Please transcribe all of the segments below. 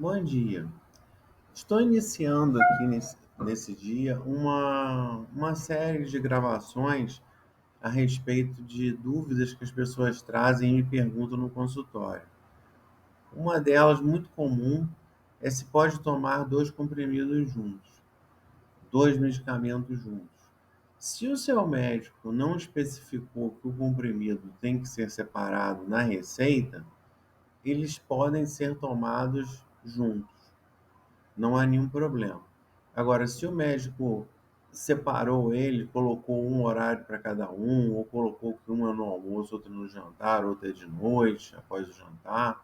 Bom dia. Estou iniciando aqui nesse dia uma série de gravações a respeito de dúvidas que as pessoas trazem e me perguntam no consultório. Uma delas, muito comum, é se pode tomar dois comprimidos juntos, dois medicamentos juntos. Se o seu médico não especificou que o comprimido tem que ser separado na receita, eles podem ser tomados juntos. Não há nenhum problema. Agora, se o médico separou ele, colocou um horário para cada um, ou colocou que um é no almoço, outro no jantar, outro é de noite, após o jantar,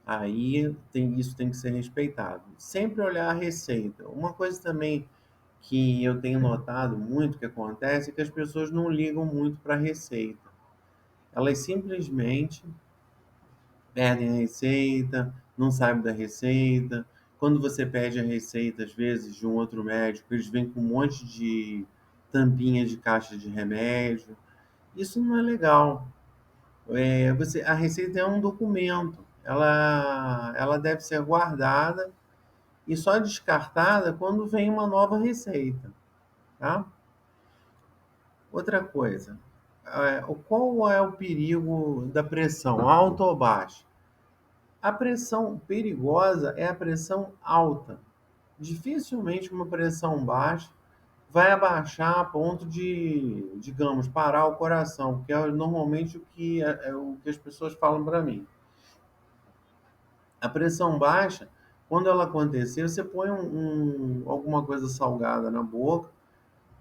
aí isso tem que ser respeitado. Sempre olhar a receita. Uma coisa também que eu tenho notado muito que acontece é que as pessoas não ligam muito para a receita. Elas simplesmente perdem a receita, não sabem da receita. Quando você pede a receita, às vezes, de um outro médico, eles vêm com um monte de tampinha de caixa de remédio. Isso não é legal. A receita é um documento. Ela deve ser guardada e só descartada quando vem uma nova receita, tá? Outra coisa, qual é o perigo da pressão, alta ou baixa? A pressão perigosa é a pressão alta. Dificilmente uma pressão baixa vai abaixar a ponto de, digamos, parar o coração, que é normalmente o que as pessoas falam para mim. A pressão baixa, quando ela acontecer, você põe alguma coisa salgada na boca,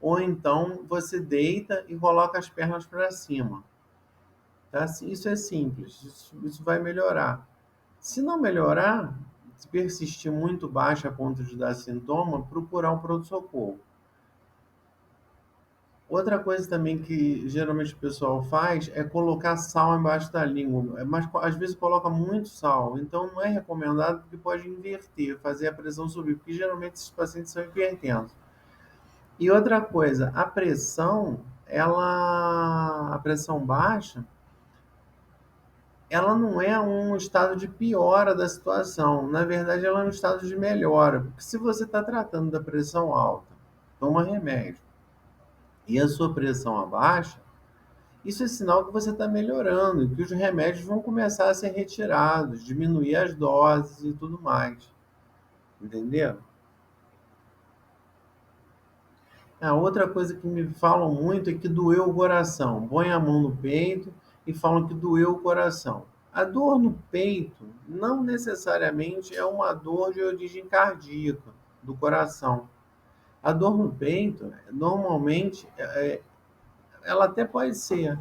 ou então você deita e coloca as pernas para cima. Tá? Isso é simples, isso vai melhorar. Se não melhorar, se persistir muito baixa a ponto de dar sintoma, procurar um pronto-socorro. Outra coisa também que geralmente o pessoal faz é colocar sal embaixo da língua, mas às vezes coloca muito sal, então não é recomendado porque pode inverter, fazer a pressão subir, porque geralmente esses pacientes são hipertensos. E outra coisa, a pressão baixa, ela não é um estado de piora da situação. Na verdade, ela é um estado de melhora. Porque se você está tratando da pressão alta, toma remédio, e a sua pressão abaixa, isso é sinal que você está melhorando, e que os remédios vão começar a ser retirados, diminuir as doses e tudo mais. Entendeu? A outra coisa que me falam muito é que doeu o coração. Põe a mão no peito e falam que doeu o coração. A dor no peito não necessariamente é uma dor de origem cardíaca do coração. A dor no peito, normalmente, ela até pode ser.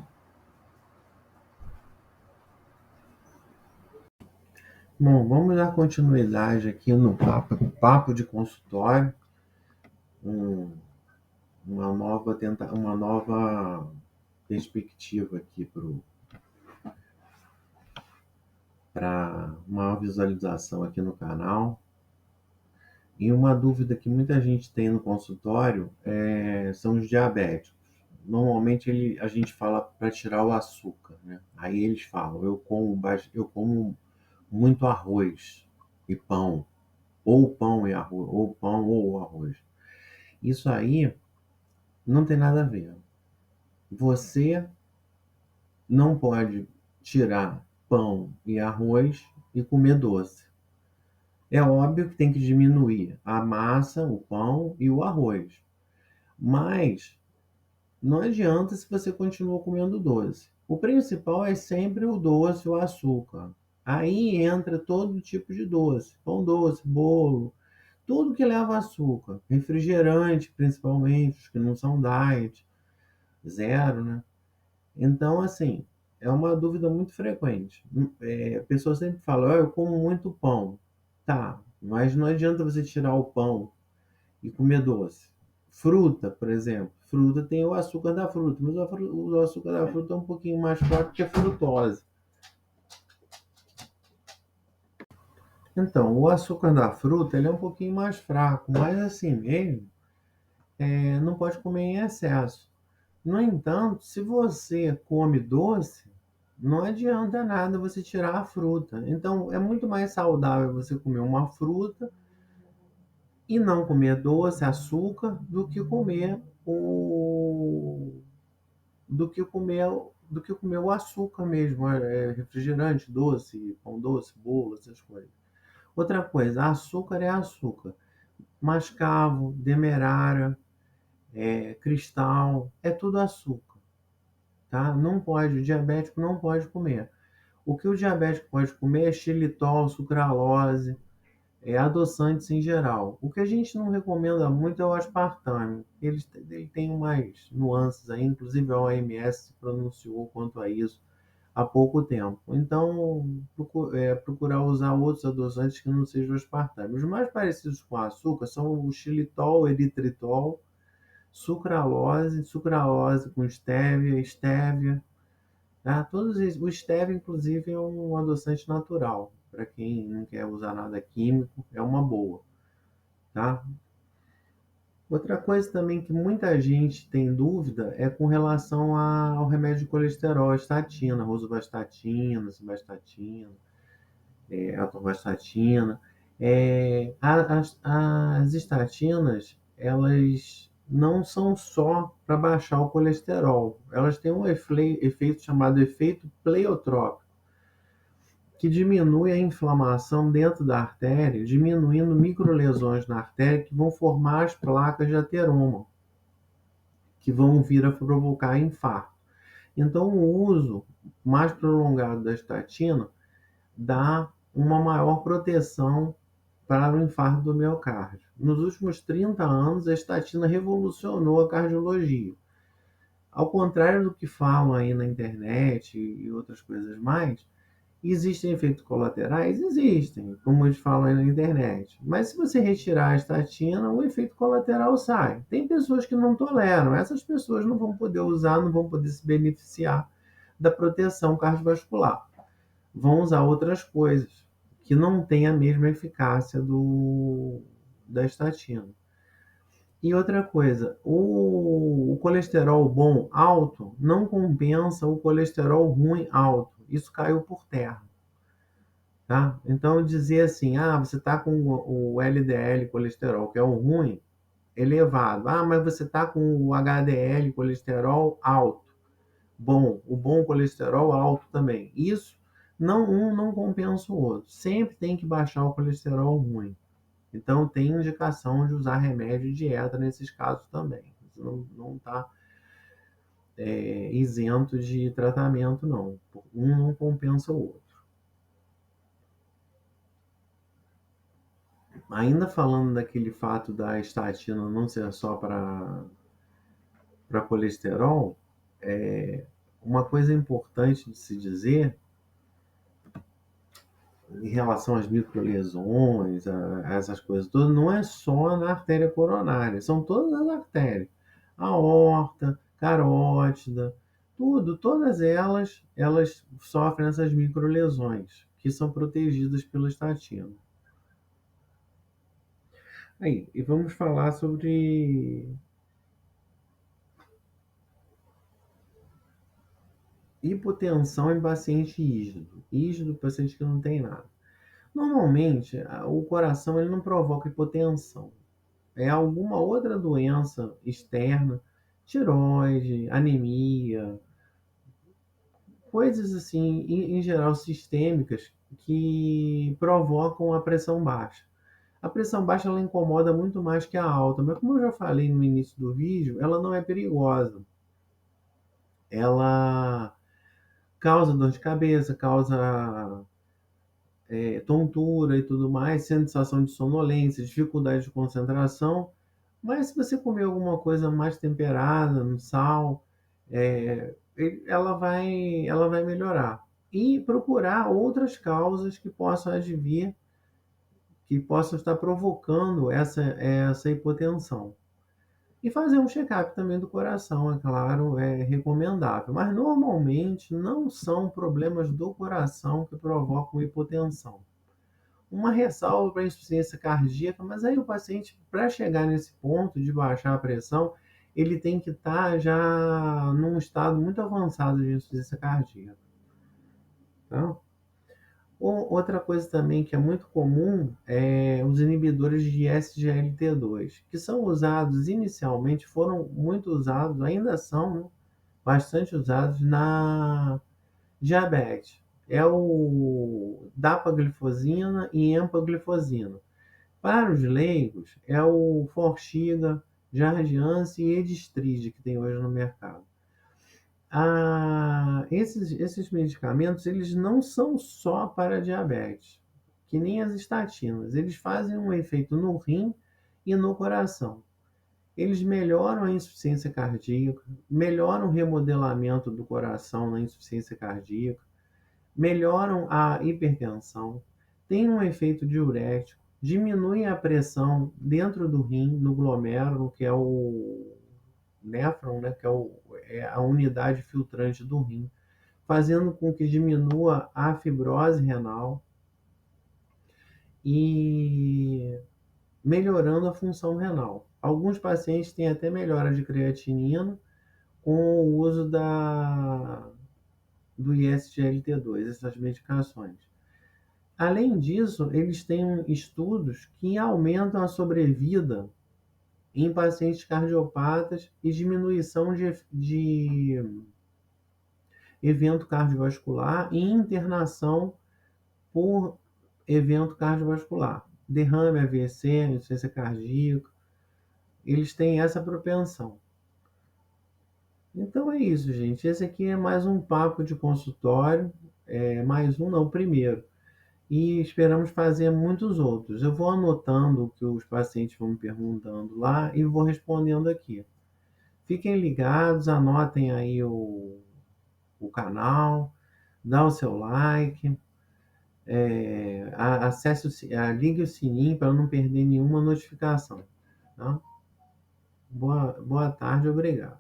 Bom, vamos dar continuidade aqui no papo de consultório, um- uma nova perspectiva aqui para uma visualização aqui no canal. E uma dúvida que muita gente tem no consultório são os diabéticos. Normalmente a gente fala para tirar o açúcar, né? Aí eles falam, eu como muito arroz e pão, ou pão e arroz, ou pão ou arroz. Isso aí não tem nada a ver. Você não pode tirar pão e arroz e comer doce. É óbvio que tem que diminuir a massa, o pão e o arroz. Mas não adianta se você continua comendo doce. O principal é sempre o doce, o açúcar. Aí entra todo tipo de doce, pão doce, bolo, tudo que leva açúcar, refrigerante principalmente, os que não são diet, zero, né? Então, assim, é uma dúvida muito frequente. A pessoa sempre fala, eu como muito pão. Tá, mas não adianta você tirar o pão e comer doce. Fruta, por exemplo. Fruta tem o açúcar da fruta, mas o açúcar da fruta é um pouquinho mais fraco que a frutose. Então, o açúcar da fruta ele é um pouquinho mais fraco, mas assim mesmo, não pode comer em excesso. No entanto, se você come doce, Não adianta nada você tirar a fruta. Então, é muito mais saudável você comer uma fruta e não comer doce, açúcar, do que comer do que comer o açúcar mesmo, refrigerante, doce, pão doce, bolo, essas coisas. Outra coisa, açúcar é açúcar. Mascavo, demerara, cristal, é tudo açúcar, tá? Não pode, o diabético não pode comer. O que o diabético pode comer é xilitol, sucralose, adoçantes em geral. O que a gente não recomenda muito é o aspartame. Ele tem umas nuances aí, inclusive a OMS se pronunciou quanto a isso há pouco tempo. Então, procurar usar outros adoçantes que não sejam aspartame. Os mais parecidos com açúcar são o xilitol, eritritol, sucralose, sucralose com estévia, estévia, tá? O stevia, inclusive, é um adoçante natural. Para quem não quer usar nada químico, é uma boa, tá? Outra coisa também que muita gente tem dúvida é com relação ao remédio de colesterol, a estatina, rosuvastatina, simvastatina, atorvastatina. As estatinas, elas não são só para baixar o colesterol, elas têm um efeito chamado efeito pleiotrópico, que diminui a inflamação dentro da artéria, diminuindo microlesões na artéria que vão formar as placas de ateroma, que vão vir a provocar infarto. Então, o uso mais prolongado da estatina dá uma maior proteção para o infarto do miocárdio. Nos últimos 30 anos, a estatina revolucionou a cardiologia. Ao contrário do que falam aí na internet e outras coisas mais, existem efeitos colaterais? Existem, como eles falam aí na internet. Mas se você retirar a estatina, o efeito colateral sai. Tem pessoas que não toleram. Essas pessoas não vão poder usar, não vão poder se beneficiar da proteção cardiovascular. Vão usar outras coisas que não têm a mesma eficácia da estatina. E outra coisa, o colesterol bom alto não compensa o colesterol ruim alto. Isso caiu por terra. Tá? Então, dizer assim, você está com o LDL colesterol, que é o ruim, elevado. Mas você está com o HDL colesterol alto. Bom, o bom colesterol alto também. Isso, um não compensa o outro. Sempre tem que baixar o colesterol ruim. Então, tem indicação de usar remédio e dieta nesses casos também. Você não está isento de tratamento, não. Um não compensa o outro. Ainda falando daquele fato da estatina não ser só para colesterol, uma coisa importante de se dizer em relação às microlesões, a essas coisas todas, não é só na artéria coronária, são todas as artérias. Aorta, carótida, tudo, todas elas sofrem essas microlesões, que são protegidas pela estatina. Aí, e vamos falar sobre hipotensão em paciente rígido. Rígido, paciente que não tem nada. Normalmente, o coração ele não provoca hipotensão. É alguma outra doença externa, tireoide, anemia, coisas assim, em geral sistêmicas, que provocam a pressão baixa. A pressão baixa ela incomoda muito mais que a alta, mas como eu já falei no início do vídeo, ela não é perigosa. Ela causa dor de cabeça, causa tontura e tudo mais, sensação de sonolência, dificuldade de concentração. Mas se você comer alguma coisa mais temperada, no sal, ela vai melhorar. E procurar outras causas que possam advir, que possam estar provocando essa hipotensão. E fazer um check-up também do coração, é claro, é recomendável. Mas normalmente não são problemas do coração que provocam hipotensão. Uma ressalva para a insuficiência cardíaca, mas aí o paciente, para chegar nesse ponto de baixar a pressão, ele tem que estar já num estado muito avançado de insuficiência cardíaca. Tá? Outra coisa também que é muito comum é os inibidores de SGLT2, que são usados inicialmente, foram muito usados, ainda são, né, bastante usados na diabetes. É o dapaglifosina e empaglifosina. Para os leigos, é o Forxiga, Jardiance e Edistride que tem hoje no mercado. Esses medicamentos, eles não são só para diabetes, que nem as estatinas. Eles fazem um efeito no rim e no coração. Eles melhoram a insuficiência cardíaca, melhoram o remodelamento do coração na insuficiência cardíaca, melhoram a hipertensão, têm um efeito diurético, diminuem a pressão dentro do rim, no glomérulo, que é o néfron, né, que é a unidade filtrante do rim, fazendo com que diminua a fibrose renal e melhorando a função renal. Alguns pacientes têm até melhora de creatinina com o uso do ISGLT2, essas medicações. Além disso, eles têm estudos que aumentam a sobrevida em pacientes cardiopatas e diminuição de evento cardiovascular e internação por evento cardiovascular. Derrame, AVC, insuficiência cardíaca, eles têm essa propensão. Então é isso, gente. Esse aqui é mais um papo de consultório, mais um, não, o primeiro. E esperamos fazer muitos outros. Eu vou anotando o que os pacientes vão me perguntando lá e vou respondendo aqui. Fiquem ligados, anotem aí o canal, dá o seu like, ligue o sininho para não perder nenhuma notificação. Tá? Boa tarde, obrigado.